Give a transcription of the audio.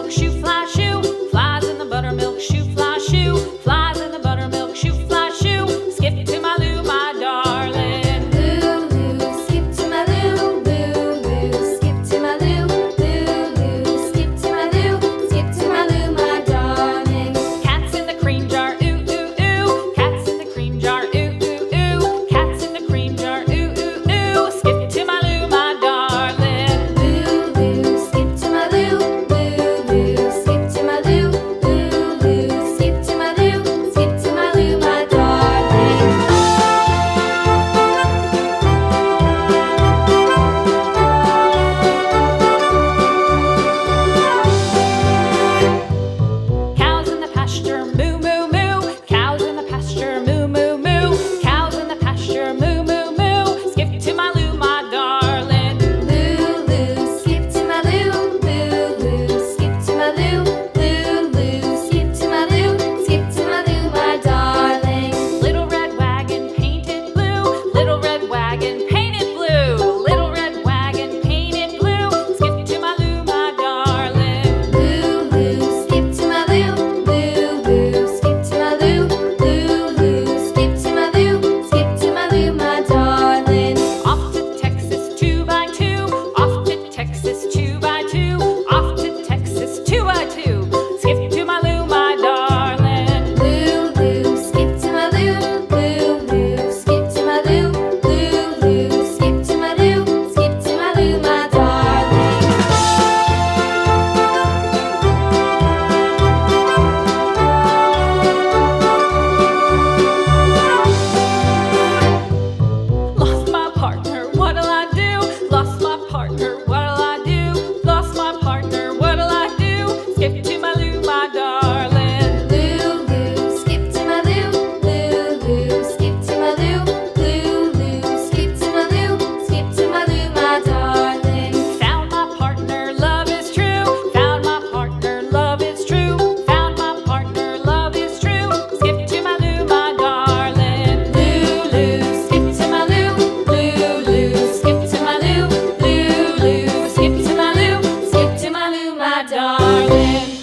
buttermilk shoe, fly shoe. Flies in the buttermilk shoe, fly shoe. Flies in the buttermilk shoe, fly shoe. Skip to my Lou, my darling. Lou, skip to my Lou, Lou, skip to my Lou, Lou, skip to my Lou, skip to my Lou, my darling. Cats in the cream jar, ooh, ooh, ooh. Cats in the cream jar, ooh, ooh, ooh. Cats in the cream jar, ooh, ooh, ooh. Skip to my Lou, my darling. Lou, skip to my Lou, Lou, skip to my Lou, Lou, skip to my Lou, skip to my Lou, my darling. Cows in the pasture, moo, moo, moo. Cows in the pasture, moo, moo, moo. Cows in the pasture, moo, moo, moo. Skip to my Lou, my darling. Lou, skip to my Lou, Lou, skip to my Lou, Lou, skip to my Lou, skip to my Lou, my darling. Little red wagon painted blue. Little red wagon painted blue. Little red wagon painted blue. Skip to my Lou, my darling. Lou, skip to my Lou, Lou, skip to my Lou, Lou, skip to my Lou, skip to my Lou, my darling. Off to Texas 2x2. Off to Texas 2x2. Off to Texas 2x2. Skip to my Lou, my darling. Lou, skip to my Lou, Lou, skip to my Lou, Lou, skip to my Lou, skip to my Lou, my darling. Lost my partner, what'll I do? Lost my partner, what'll I do? Lost my partner, what'll I do? Skip to my Lou, my darling. Lou, skip to my Lou, Lou, skip to my Lou, Lou, skip to my Lou, skip to my Lou, my darling. Found my partner, love is true. Found my partner, love is true. Found my partner, love is true. Skip to my Lou, my darling. Lou, skip to my Lou, Lou, skip to my Lou, Lou, skip to my Lou, skip to my Lou, my darling.